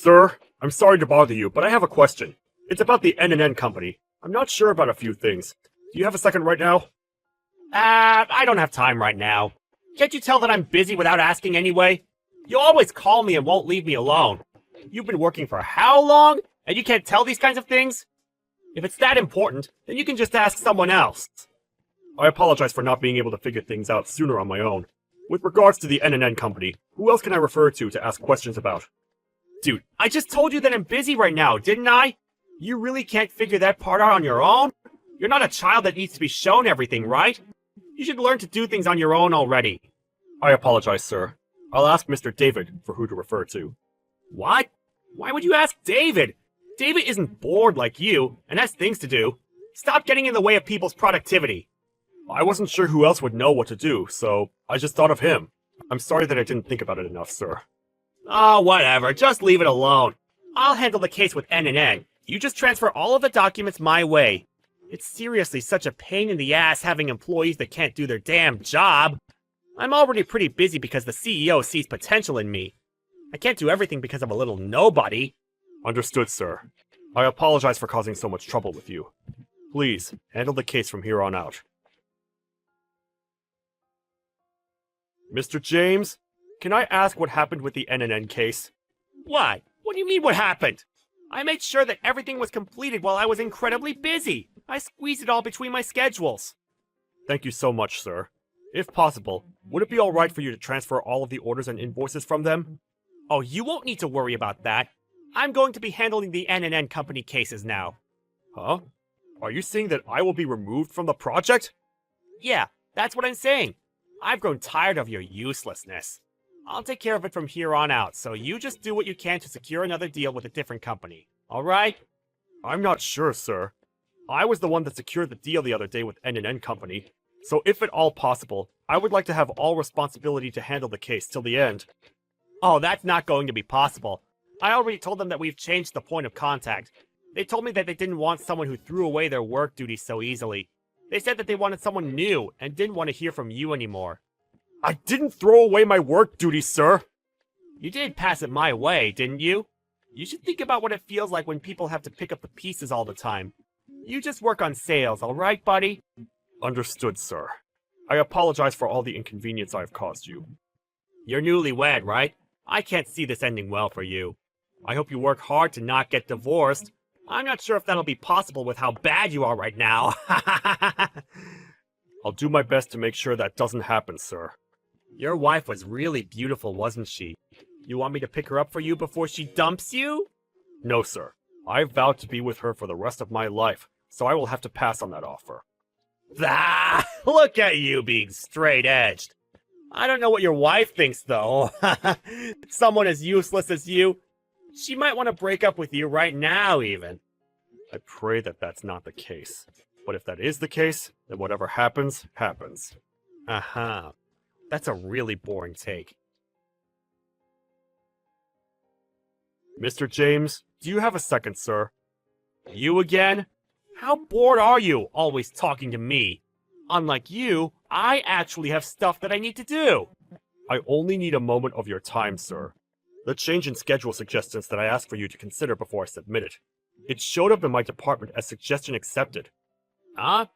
Sir, I'm sorry to bother you, but I have a question. It's about the N&N company. I'm not sure about a few things. Do you have a second right now? I don't have time right now. Can't you tell that I'm busy without asking anyway? You always call me and won't leave me alone. You've been working for how long? And you can't tell these kinds of things? If it's that important, then you can just ask someone else. I apologize for not being able to figure things out sooner on my own. With regards to the N&N company, who else can I refer to ask questions about? Dude, I just told you that I'm busy right now, didn't I? You really can't figure that part out on your own? You're not a child that needs to be shown everything, right? You should learn to do things on your own already. I apologize, sir. I'll ask Mr. David for who to refer to. What? Why would you ask David? David isn't bored like you, and has things to do. Stop getting in the way of people's productivity. I wasn't sure who else would know what to do, so I just thought of him. I'm sorry that I didn't think about it enough, sir. Oh, whatever. Just leave it alone. I'll handle the case with N&N. You just transfer all of the documents my way. It's seriously such a pain in the ass having employees that can't do their damn job. I'm already pretty busy because the CEO sees potential in me. I can't do everything because I'm a little nobody. Understood, sir. I apologize for causing so much trouble with you. Please, handle the case from here on out. Mr. James, can I ask what happened with the N&N case? What? What do you mean what happened? I made sure that everything was completed while I was incredibly busy. I squeezed it all between my schedules. Thank you so much, sir. If possible, would it be alright for you to transfer all of the orders and invoices from them? Oh, you won't need to worry about that. I'm going to be handling the N&N company cases now. Huh? Are you saying that I will be removed from the project? Yeah, that's what I'm saying. I've grown tired of your uselessness. I'll take care of it from here on out, so you just do what you can to secure another deal with a different company. Alright? I'm not sure, sir. I was the one that secured the deal the other day with N&N company, so if at all possible, I would like to have all responsibility to handle the case till the end. Oh, that's not going to be possible. I already told them that we've changed the point of contact. They told me that they didn't want someone who threw away their work duties so easily. They said that they wanted someone new and didn't want to hear from you anymore. I didn't throw away my work duties, sir! You did pass it my way, didn't you? You should think about what it feels like when people have to pick up the pieces all the time. You just work on sales, alright, buddy? Understood, sir. I apologize for all the inconvenience I have caused you. You're newlywed, right? I can't see this ending well for you. I hope you work hard to not get divorced. I'm not sure if that'll be possible with how bad you are right now. I'll do my best to make sure that doesn't happen, sir. Your wife was really beautiful, wasn't she? You want me to pick her up for you before she dumps you? No, sir. I vowed to be with her for the rest of my life, so I will have to pass on that offer. Ah, look at you being straight-edged. I don't know what your wife thinks, though. Someone as useless as you. She might want to break up with you right now, even. I pray that that's not the case. But if that is the case, then whatever happens, happens. Uh-huh. That's a really boring take. Mr. James, do you have a second, sir? You again? How bored are you, always talking to me? Unlike you, I actually have stuff that I need to do. I only need a moment of your time, sir. The change in schedule suggestions that I asked for you to consider before I submit it. It showed up in my department as suggestion accepted. Huh?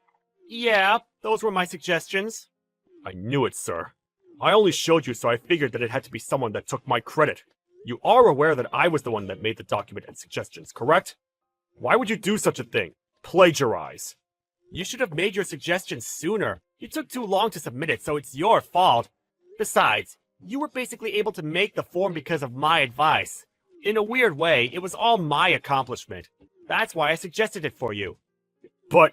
Yeah, those were my suggestions. I knew it, sir. I only showed you so I figured that it had to be someone that took my credit. You are aware that I was the one that made the document and suggestions, correct? Why would you do such a thing? Plagiarize. You should have made your suggestions sooner. You took too long to submit it, so it's your fault. Besides, you were basically able to make the form because of my advice. In a weird way, it was all my accomplishment. That's why I suggested it for you. But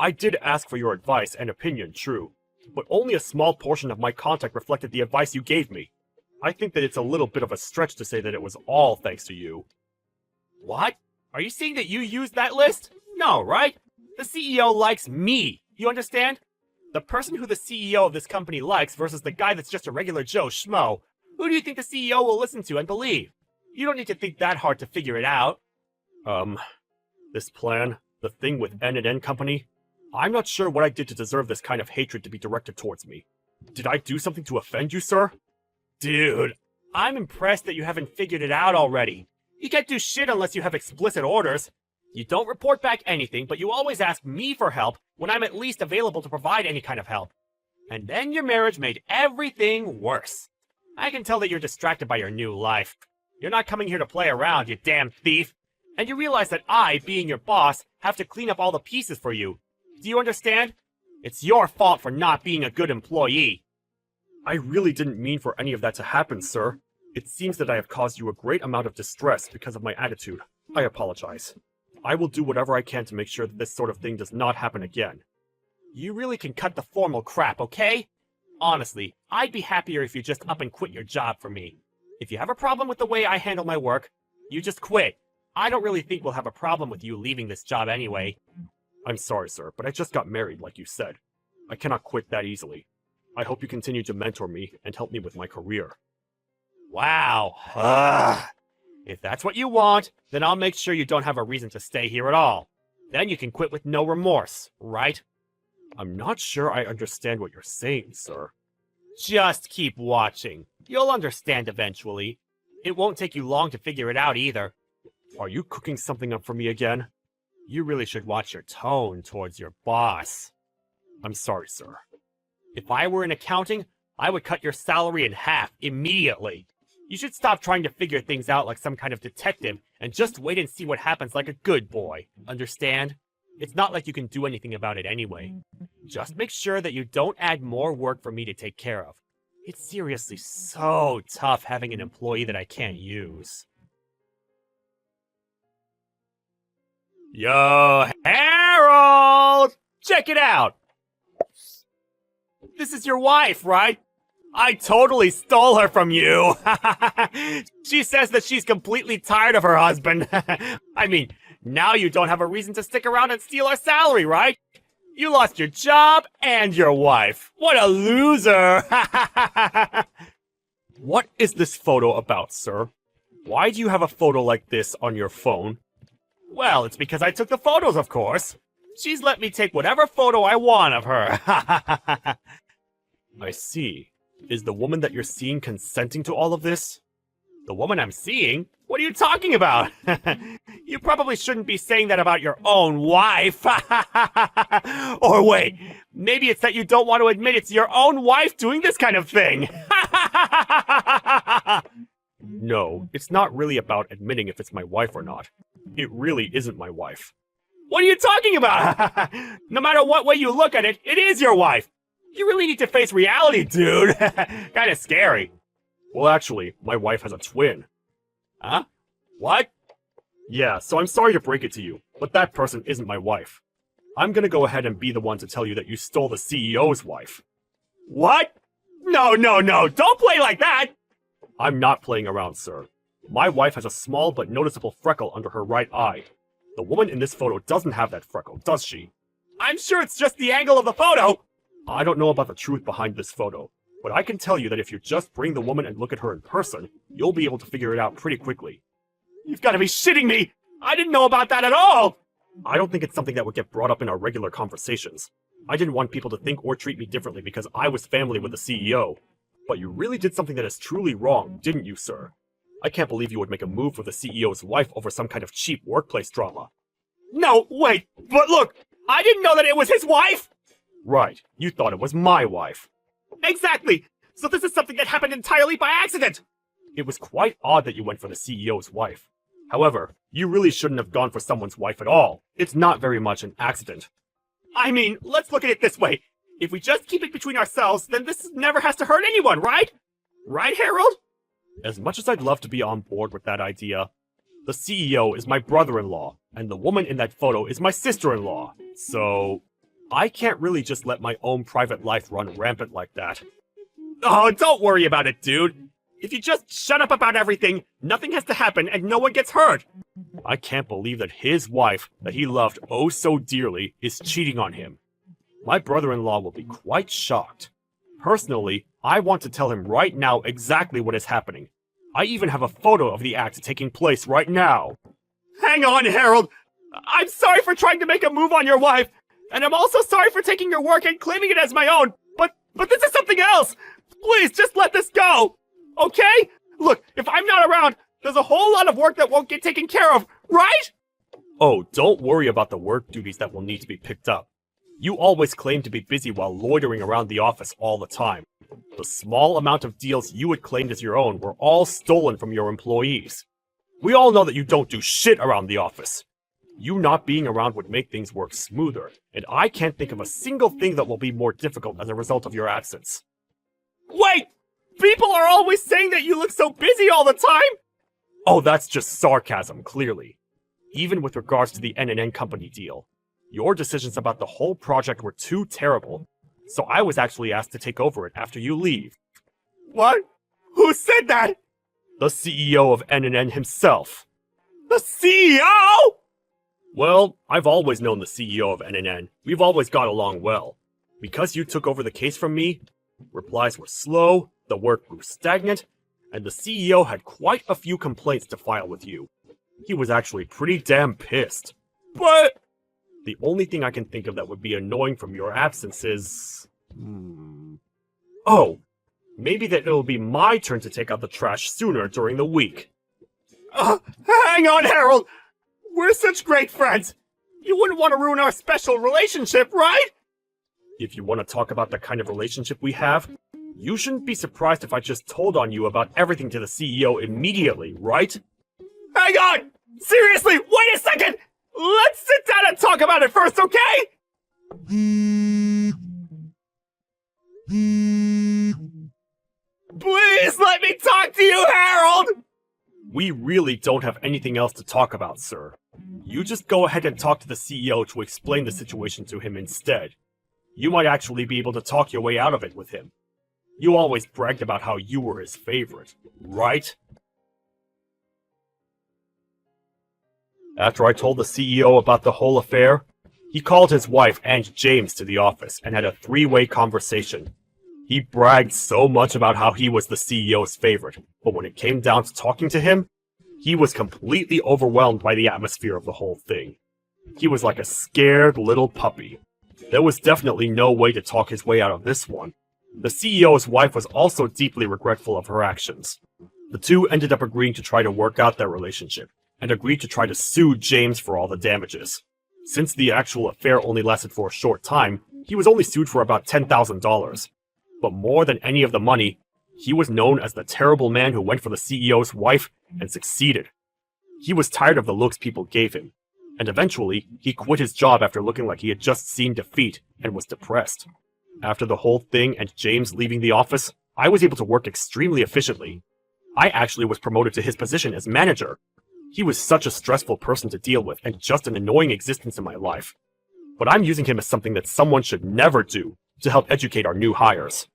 I did ask for your advice and opinion, true. But only a small portion of my contact reflected the advice you gave me. I think that it's a little bit of a stretch to say that it was all thanks to you. What? Are you saying that you used that list? No, right? The CEO likes me. You understand? The person who the CEO of this company likes versus the guy that's just a regular Joe Schmo. Who do you think the CEO will listen to and believe? You don't need to think that hard to figure it out. This plan, the thing with N&N company, I'm not sure what I did to deserve this kind of hatred to be directed towards me. Did I do something to offend you, sir? Dude, I'm impressed that you haven't figured it out already. You can't do shit unless you have explicit orders. You don't report back anything, but you always ask me for help when I'm at least available to provide any kind of help. And then your marriage made everything worse. I can tell that you're distracted by your new life. You're not coming here to play around, you damn thief. And you realize that I, being your boss, have to clean up all the pieces for you. Do you understand? It's your fault for not being a good employee. I really didn't mean for any of that to happen, sir. It seems that I have caused you a great amount of distress because of my attitude. I apologize. I will do whatever I can to make sure that this sort of thing does not happen again. You really can cut the formal crap, okay? Honestly, I'd be happier if you just up and quit your job for me. If you have a problem with the way I handle my work, you just quit. I don't really think we'll have a problem with you leaving this job anyway. I'm sorry, sir, but I just got married, like you said. I cannot quit that easily. I hope you continue to mentor me and help me with my career. Wow. If that's what you want, then I'll make sure you don't have a reason to stay here at all. Then you can quit with no remorse, right? I'm not sure I understand what you're saying, sir. Just keep watching. You'll understand eventually. It won't take you long to figure it out either. Are you cooking something up for me again? You really should watch your tone towards your boss. I'm sorry, sir. If I were in accounting, I would cut your salary in half immediately. You should stop trying to figure things out like some kind of detective and just wait and see what happens like a good boy. Understand? It's not like you can do anything about it anyway. Just make sure that you don't add more work for me to take care of. It's seriously so tough having an employee that I can't use. Yo, Harold! Check it out! This is your wife, right? I totally stole her from you! She says that she's completely tired of her husband. I mean, now you don't have a reason to stick around and steal our salary, right? You lost your job and your wife. What a loser! What is this photo about, sir? Why do you have a photo like this on your phone? Well, it's because I took the photos, of course. She's let me take whatever photo I want of her. I see. Is the woman that you're seeing consenting to all of this? The woman I'm seeing? What are you talking about? You probably shouldn't be saying that about your own wife. Or wait, maybe it's that you don't want to admit it's your own wife doing this kind of thing. No, it's not really about admitting if it's my wife or not. It really isn't my wife. What are you talking about? No matter what way you look at it, it is your wife. You really need to face reality, dude. Kinda scary. Well, actually, my wife has a twin. Huh? What? Yeah, so I'm sorry to break it to you, but that person isn't my wife. I'm gonna go ahead and be the one to tell you that you stole the CEO's wife. What? No, don't play like that! I'm not playing around, sir. My wife has a small but noticeable freckle under her right eye. The woman in this photo doesn't have that freckle, does she? I'm sure it's just the angle of the photo! I don't know about the truth behind this photo, but I can tell you that if you just bring the woman and look at her in person, you'll be able to figure it out pretty quickly. You've got to be shitting me! I didn't know about that at all! I don't think it's something that would get brought up in our regular conversations. I didn't want people to think or treat me differently because I was family with the CEO. But you really did something that is truly wrong, didn't you, sir? I can't believe you would make a move with the CEO's wife over some kind of cheap workplace drama. No, wait, but look, I didn't know that it was his wife! Right, you thought it was my wife. Exactly! So this is something that happened entirely by accident! It was quite odd that you went for the CEO's wife. However, you really shouldn't have gone for someone's wife at all. It's not very much an accident. I mean, let's look at it this way. If we just keep it between ourselves, then this never has to hurt anyone, right? Right, Harold? As much as I'd love to be on board with that idea, the CEO is my brother-in-law, and the woman in that photo is my sister-in-law. So, I can't really just let my own private life run rampant like that. Oh, don't worry about it, dude. If you just shut up about everything, nothing has to happen and no one gets hurt. I can't believe that his wife, that he loved oh so dearly, is cheating on him. My brother-in-law will be quite shocked. Personally, I want to tell him right now exactly what is happening. I even have a photo of the act taking place right now. Hang on, Harold. I'm sorry for trying to make a move on your wife, and I'm also sorry for taking your work and claiming it as my own. But this is something else. Please, just let this go. Okay? Look, if I'm not around, There's a whole lot of work that won't get taken care of, right? Oh, don't worry about the work duties that will need to be picked up. You always claim to be busy while loitering around the office all the time. The small amount of deals you had claimed as your own were all stolen from your employees. We all know that you don't do shit around the office. You not being around would make things work smoother, and I can't think of a single thing that will be more difficult as a result of your absence. Wait! People are always saying that you look so busy all the time! Oh, that's just sarcasm, clearly. Even with regards to the N&N company deal, your decisions about the whole project were too terrible, so I was actually asked to take over it after you leave. What? Who said that? The CEO of N&N himself. The CEO?! Well, I've always known the CEO of N&N. We've always got along well. Because you took over the case from me, replies were slow, the work grew stagnant, and the CEO had quite a few complaints to file with you. He was actually pretty damn pissed. But... The only thing I can think of that would be annoying from your absence is... Oh, maybe that it'll be my turn to take out the trash sooner during the week. Hang on, Harold! We're such great friends! You wouldn't want to ruin our special relationship, right? If you want to talk about the kind of relationship we have, you shouldn't be surprised if I just told on you about everything to the CEO immediately, right? Hang on! Seriously, wait a second! Let's sit down and talk about it first, okay? Please let me talk to you, Harold! We really don't have anything else to talk about, sir. You just go ahead and talk to the CEO to explain the situation to him instead. You might actually be able to talk your way out of it with him. You always bragged about how you were his favorite, right? After I told the CEO about the whole affair, he called his wife and James to the office and had a three-way conversation. He bragged so much about how he was the CEO's favorite, but when it came down to talking to him, he was completely overwhelmed by the atmosphere of the whole thing. He was like a scared little puppy. There was definitely no way to talk his way out of this one. The CEO's wife was also deeply regretful of her actions. The two ended up agreeing to try to work out their relationship, and agreed to try to sue James for all the damages. Since the actual affair only lasted for a short time, he was only sued for about $10,000. But more than any of the money, he was known as the terrible man who went for the CEO's wife and succeeded. He was tired of the looks people gave him, and eventually, he quit his job after looking like he had just seen defeat and was depressed. After the whole thing and James leaving the office, I was able to work extremely efficiently. I actually was promoted to his position as manager. He was such a stressful person to deal with and just an annoying existence in my life. But I'm using him as something that someone should never do to help educate our new hires.